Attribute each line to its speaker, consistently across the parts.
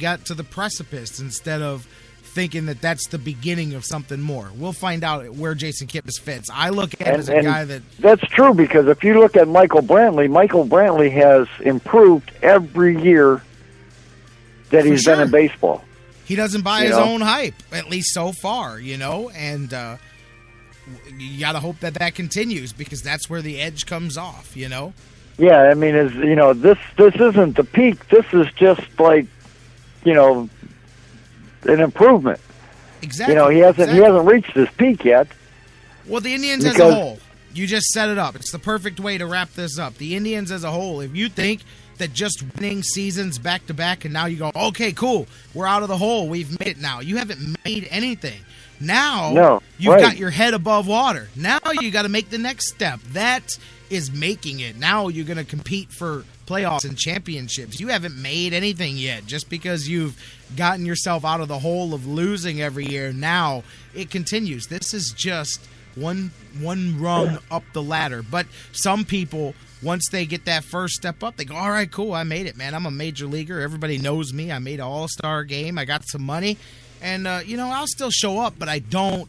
Speaker 1: got to the precipice instead of thinking that that's the beginning of something more. We'll find out where Jason Kipnis fits. I look at him as a guy that...
Speaker 2: That's true, because if you look at Michael Brantley has improved every year that he's been in baseball.
Speaker 1: He doesn't buy his own hype, at least so far, and you got to hope that continues, because that's where the edge comes off, Yeah,
Speaker 2: I mean, this isn't the peak. This is just like, an improvement.
Speaker 1: Exactly.
Speaker 2: He hasn't reached his peak yet.
Speaker 1: Well, the Indians as a whole, you just set it up. It's the perfect way to wrap this up. The Indians as a whole, if you think that just winning seasons back-to-back and now you go, okay, cool, we're out of the hole, we've made it now. You haven't made anything. Now you've got your head above water. Now you got to make the next step. That is making it. Now you're going to compete for playoffs and championships. You haven't made anything yet. Just because you've gotten yourself out of the hole of losing every year, now it continues. This is just one rung up the ladder. But some people, once they get that first step up, they go, all right, cool, I made it, man. I'm a major leaguer. Everybody knows me. I made an all-star game. I got some money. And, I'll still show up, but I don't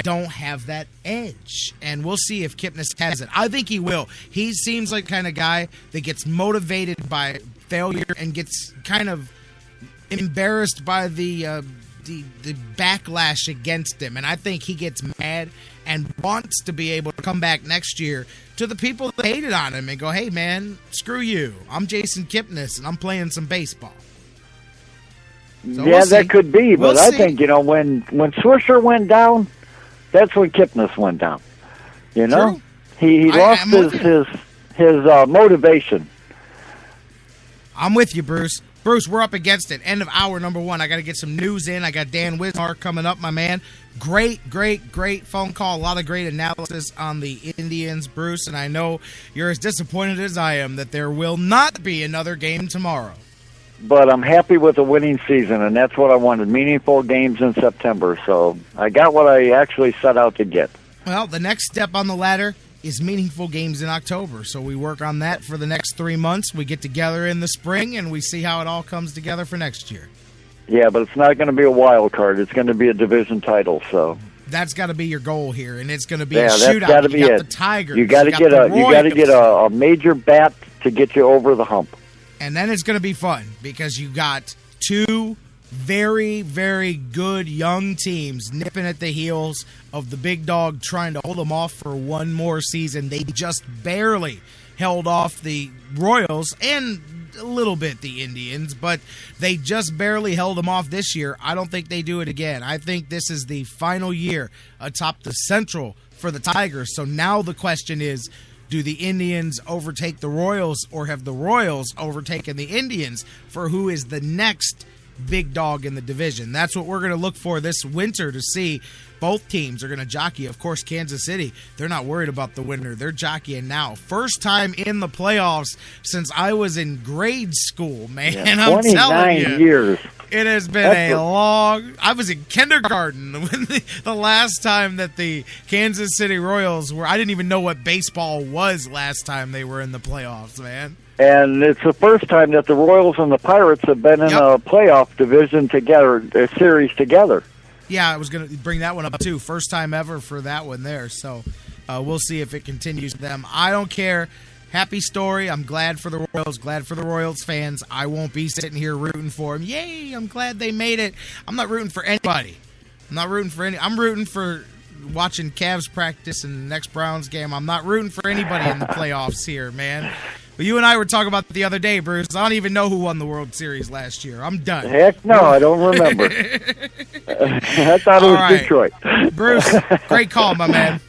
Speaker 1: have that edge. And we'll see if Kipnis has it. I think he will. He seems like the kind of guy that gets motivated by failure and gets kind of embarrassed by the backlash against him. And I think he gets mad and wants to be able to come back next year to the people that hated on him and go, hey, man, screw you. I'm Jason Kipnis, and I'm playing some baseball. So
Speaker 2: that could be. But I think, when Swisher went down, that's when Kipnis went down.
Speaker 1: True.
Speaker 2: He lost his motivation.
Speaker 1: I'm with you, Bruce. Bruce, we're up against it. End of hour number 1. I got to get some news in. I got Dan Wismar coming up, my man. Great phone call. A lot of great analysis on the Indians, Bruce. And I know you're as disappointed as I am that there will not be another game tomorrow.
Speaker 2: But I'm happy with the winning season, and that's what I wanted, meaningful games in September. So I got what I actually set out to get.
Speaker 1: Well, the next step on the ladder is meaningful games in October. So we work on that for the next 3 months. We get together in the spring, and we see how it all comes together for next year.
Speaker 2: Yeah, but it's not going to be a wild card. It's going to be a division title. So
Speaker 1: that's got to be your goal here, and it's going to be a shootout.
Speaker 2: That's got to be it.
Speaker 1: The Tigers.
Speaker 2: You got to get a major bat to get you over the hump.
Speaker 1: And then it's going to be fun because you got 2 very, very good young teams nipping at the heels of the big dog trying to hold them off for one more season. They just barely held off the Royals and a little bit the Indians, but they just barely held them off this year. I don't think they do it again. I think this is the final year atop the Central for the Tigers. So now the question is, do the Indians overtake the Royals, or have the Royals overtaken the Indians for who is the next big dog in the division? That's what we're going to look for this winter to see. Both teams are going to jockey. Of course, Kansas City, they're not worried about the winner. They're jockeying now. First time in the playoffs since I was in grade school, man. Yeah, I'm telling you.
Speaker 2: 29 years.
Speaker 1: It has been long... I was in kindergarten when the last time that the Kansas City Royals were... I didn't even know what baseball was last time they were in the playoffs, man.
Speaker 2: And it's the first time that the Royals and the Pirates have been in a playoff division together, a series together.
Speaker 1: Yeah, I was going to bring that one up, too. First time ever for that one there. So we'll see if it continues with them. I don't care. Happy story. I'm glad for the Royals. Glad for the Royals fans. I won't be sitting here rooting for them. Yay, I'm glad they made it. I'm not rooting for anybody. I'm rooting for watching Cavs practice and the next Browns game. I'm not rooting for anybody in the playoffs here, man. But you and I were talking about the other day, Bruce. I don't even know who won the World Series last year. I'm done.
Speaker 2: Heck no, I don't remember. I thought it was Detroit.
Speaker 1: Bruce, great call, my man.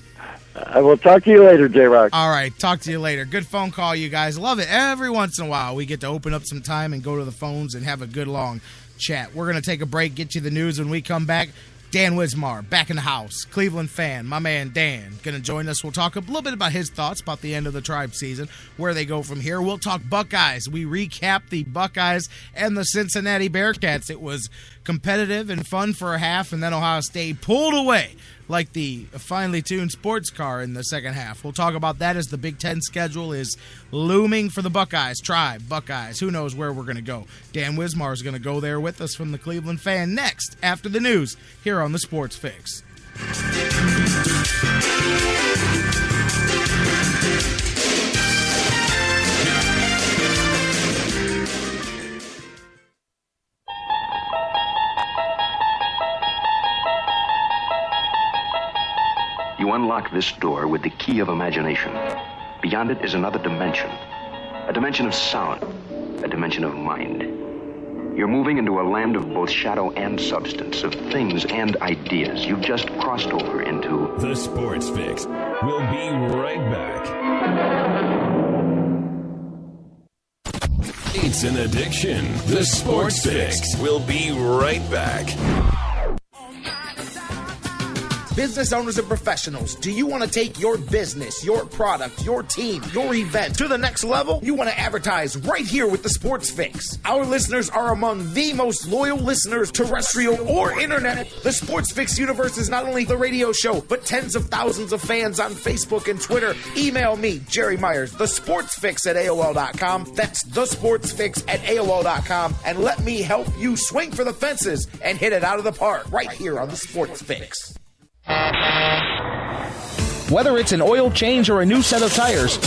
Speaker 2: I will talk to you later, J-Rock.
Speaker 1: All right, talk to you later. Good phone call, you guys. Love it. Every once in a while, we get to open up some time and go to the phones and have a good long chat. We're going to take a break, get you the news when we come back. Dan Wismar, back in the house. Cleveland fan, my man Dan, going to join us. We'll talk a little bit about his thoughts about the end of the Tribe season, where they go from here. We'll talk Buckeyes. We recap the Buckeyes and the Cincinnati Bearcats. It was competitive and fun for a half, and then Ohio State pulled away like the finely tuned sports car in the second half. We'll talk about that as the Big Ten schedule is looming for the Buckeyes. Tribe, Buckeyes, who knows where we're going to go. Dan Wismar is going to go there with us from the Cleveland fan next, after the news, here on the Sports Fix.
Speaker 3: You unlock this door with the key of imagination. Beyond it is another dimension. A dimension of sound. A dimension of mind. You're moving into a land of both shadow and substance, of things and ideas. You've just crossed over into
Speaker 4: The Sports Fix. We'll be right back. It's an addiction. The Sports Fix. We'll be right back.
Speaker 5: Business owners and professionals, do you want to take your business, your product, your team, your event to the next level? You want to advertise right here with the Sports Fix. Our listeners are among the most loyal listeners, terrestrial or internet. The Sports Fix universe is not only the radio show, but tens of thousands of fans on Facebook and Twitter. Email me, Jerry Myers, thesportsfix@AOL.com. That's thesportsfix@AOL.com. And let me help you swing for the fences and hit it out of the park right here on the Sports Fix. Whether it's an oil change or a new set of tires,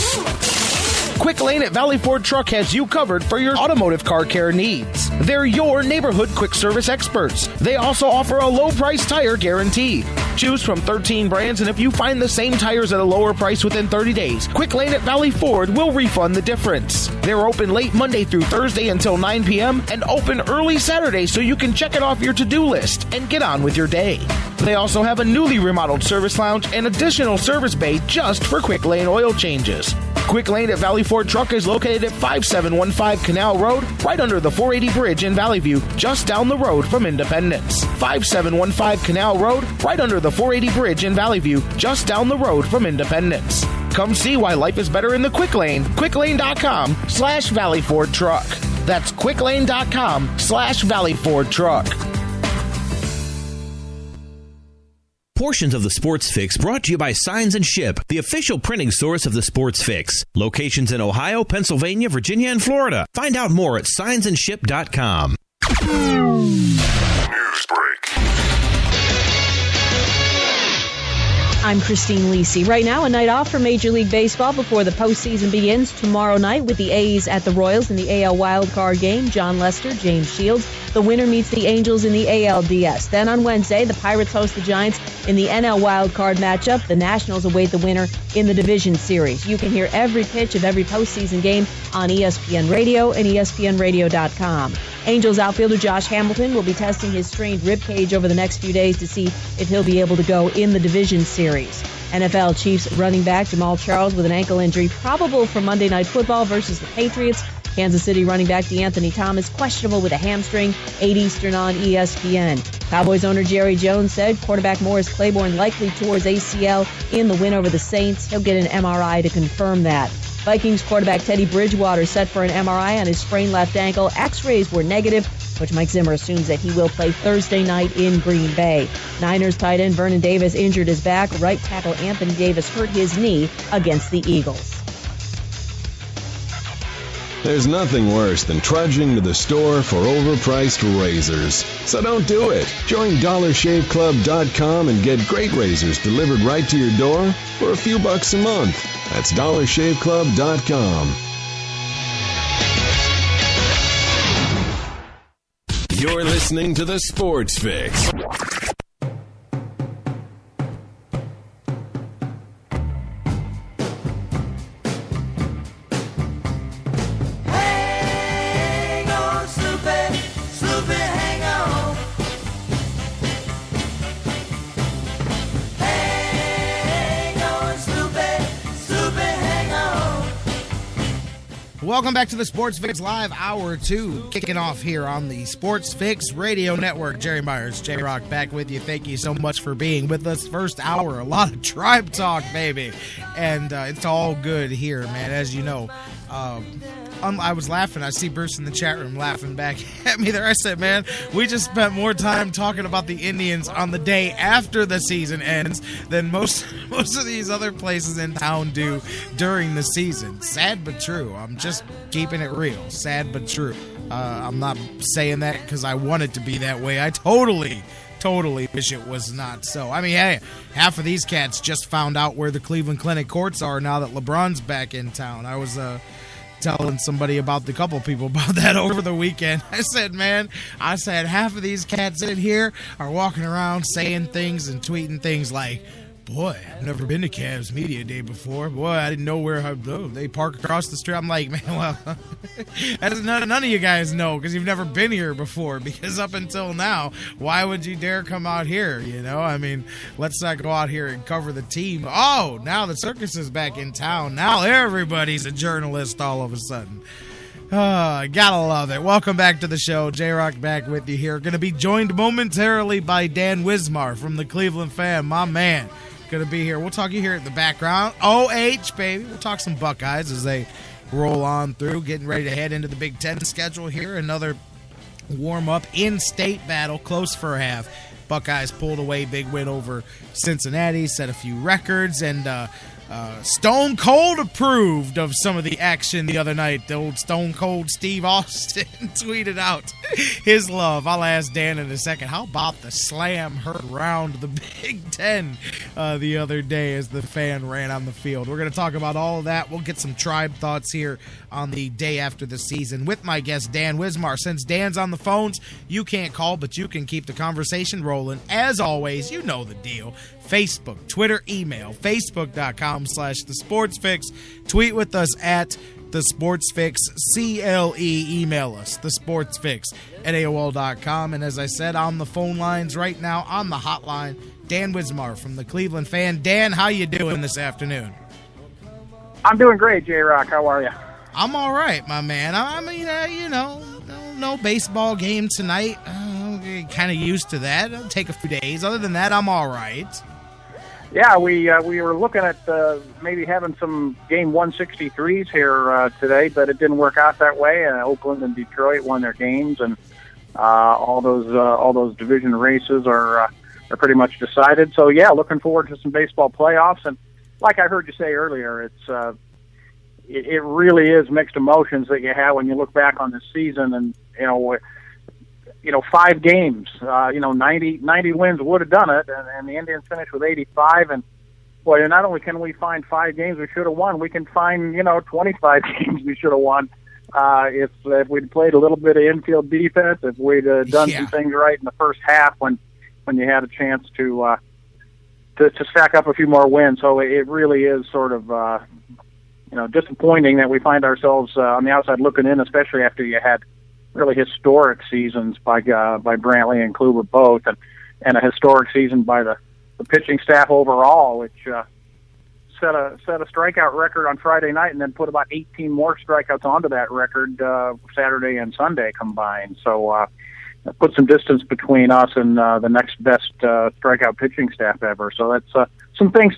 Speaker 5: Quick Lane at Valley Ford Truck has you covered for your automotive car care needs. They're your neighborhood quick service experts. They also offer a low price tire guarantee. Choose from 13 brands, and if you find the same tires at a lower price within 30 days, Quick Lane at Valley Ford will refund the difference. They're open late Monday through Thursday until 9 p.m. and open early Saturday so you can check it off your to-do list and get on with your day. They also have a newly remodeled service lounge and additional service bay just for Quick Lane oil changes. Quick Lane at Valley Ford Truck is located at 5715 Canal Road, right under the 480 bridge in Valley View, just down the road from Independence. 5715 Canal Road, right under the 480 bridge in Valley View, just down the road from Independence. Come see why life is better in the Quick Lane. quicklane.com/Valley Ford Truck. That's quicklane.com/Valley Ford Truck.
Speaker 6: Portions of the Sports Fix brought to you by Signs and Ship, the official printing source of the Sports Fix. Locations in Ohio, Pennsylvania, Virginia, and Florida. Find out more at signsandship.com.
Speaker 4: News break.
Speaker 7: I'm Christine Lisi. Right now, a night off for Major League Baseball before the postseason begins tomorrow night with the A's at the Royals in the AL wildcard game. John Lester, James Shields. The winner meets the Angels in the ALDS. Then on Wednesday, the Pirates host the Giants in the NL wildcard matchup. The Nationals await the winner in the division series. You can hear every pitch of every postseason game on ESPN Radio and ESPNradio.com. Angels outfielder Josh Hamilton will be testing his strained rib cage over the next few days to see if he'll be able to go in the division series. NFL Chiefs running back Jamal Charles with an ankle injury probable for Monday Night Football versus the Patriots. Kansas City running back DeAnthony Thomas questionable with a hamstring, 8 Eastern on ESPN. Cowboys owner Jerry Jones said quarterback Morris Claiborne likely towards ACL in the win over the Saints. He'll get an MRI to confirm that. Vikings quarterback Teddy Bridgewater set for an MRI on his sprained left ankle. X-rays were negative, which Mike Zimmer assumes that he will play Thursday night in Green Bay. Niners tight end Vernon Davis injured his back. Right tackle Anthony Davis hurt his knee against the Eagles.
Speaker 4: There's nothing worse than trudging to the store for overpriced razors. So don't do it. Join DollarShaveClub.com and get great razors delivered right to your door for a few bucks a month. That's DollarShaveClub.com. You're listening to The Sports Fix.
Speaker 1: Welcome back to the Sports Fix Live Hour 2, kicking off here on the Sports Fix Radio Network. Jerry Myers, J-Rock, back with you. Thank you so much for being with us. First hour, a lot of tribe talk, baby. And it's all good here, man, as you know. I was laughing. I see Bruce in the chat room laughing back at me there. I said, man, we just spent more time talking about the Indians on the day after the season ends than most of these other places in town do during the season. Sad but true. I'm just keeping it real. Sad but true. I'm not saying that because I want it to be that way. I totally wish it was not so. I mean, hey, half of these cats just found out where the Cleveland Clinic courts are now that LeBron's back in town. I was telling somebody about the couple people about that over the weekend. I said half of these cats in here are walking around saying things and tweeting things like, boy, I've never been to Cavs Media Day before. Boy, I didn't know where they park across the street. I'm like, man, well, none of you guys know because you've never been here before. Because up until now, why would you dare come out here? You know, I mean, let's not go out here and cover the team. Oh, now the circus is back in town. Now everybody's a journalist all of a sudden. Gotta love it. Welcome back to the show. J-Rock back with you here. Going to be joined momentarily by Dan Wismar from the Cleveland Fan. My man. Going to be here. We'll talk you here in the background. OH, baby. We'll talk some Buckeyes as they roll on through, getting ready to head into the Big Ten schedule here. Another warm-up in-state battle, close for a half. Buckeyes pulled away, big win over Cincinnati, set a few records, and Stone Cold approved of some of the action the other night. The old Stone Cold Steve Austin tweeted out his love. I'll ask Dan in a second. How about the slam heard around the Big Ten the other day as the Fan ran on the field? We're going to talk about all of that. We'll get some tribe thoughts here on the day after the season with my guest, Dan Wismar. Since Dan's on the phones, you can't call, but you can keep the conversation rolling. As always, you know the deal. Facebook, Twitter, email, facebook.com/The Sports Fix. Tweet with us at The Sports Fix, CLE. Email us, The Sports Fix at AOL.com. And as I said, on the phone lines right now, on the hotline, Dan Wismar from the Cleveland Fan. Dan, how you doing this afternoon?
Speaker 8: I'm doing great, J-Rock. How are you?
Speaker 1: I'm all right, my man. I mean, no baseball game tonight. Kind of used to that. It'll take a few days. Other than that, I'm all right.
Speaker 8: Yeah, we were looking at maybe having some game 163s here today, but it didn't work out that way. Oakland and Detroit won their games, and all those division races are pretty much decided. So yeah, looking forward to some baseball playoffs. And like I heard you say earlier, it really is mixed emotions that you have when you look back on this season, and 5 games, 90 wins would have done it, and the Indians finished with 85. And boy, not only can we find 5 games we should have won, we can find 25 games we should have won if we'd played a little bit of infield defense, if we'd done some things right in the first half when you had a chance to stack up a few more wins. So it really is sort of disappointing that we find ourselves on the outside looking in, especially after you had really historic seasons by Brantley and Kluber both, and a historic season by the pitching staff overall, which set a strikeout record on Friday night, and then put about 18 more strikeouts onto that record Saturday and Sunday combined. So put some distance between us and the next best strikeout pitching staff ever. So that's some things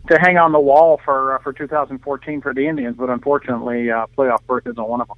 Speaker 8: to hang on the wall for 2014 for the Indians, but unfortunately playoff berth isn't one of them.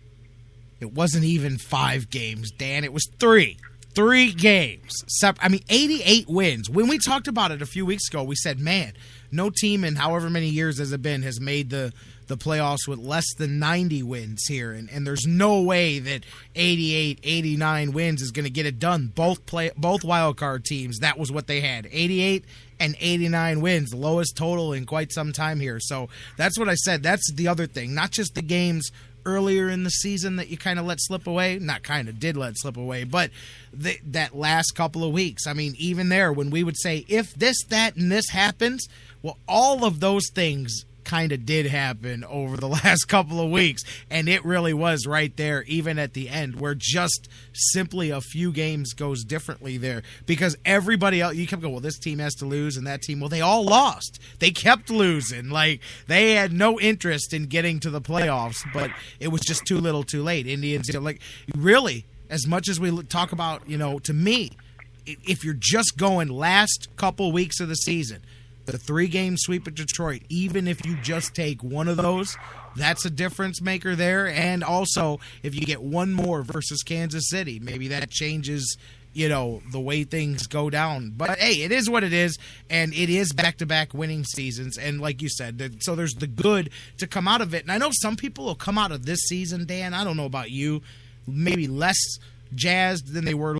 Speaker 1: It wasn't even 5 games, Dan. It was 3. 3 games. 88 wins. When we talked about it a few weeks ago, we said, man, no team in however many years has it been has made the playoffs with less than 90 wins here. And there's no way that 88, 89 wins is going to get it done. Both wildcard teams, that was what they had. 88 and 89 wins, the lowest total in quite some time here. So that's what I said. That's the other thing. Not just the games earlier in the season that you kind of let slip away. Not kind of, did let slip away. But that last couple of weeks, I mean, even there, when we would say, if this, that, and this happens, well, all of those things kind of did happen over the last couple of weeks, and it really was right there, even at the end, where just simply a few games goes differently there, because everybody else, you kept going, well, this team has to lose, and that team, well, they all lost. They kept losing. Like, they had no interest in getting to the playoffs, but it was just too little too late. Indians, like, really, as much as we talk about, to me, if you're just going last couple weeks of the season, the 3-game sweep at Detroit, even if you just take one of those, that's a difference maker there. And also, if you get one more versus Kansas City, maybe that changes, the way things go down. But, hey, it is what it is, and it is back-to-back winning seasons. And like you said, so there's the good to come out of it. And I know some people will come out of this season, Dan, I don't know about you, maybe less jazzed than they were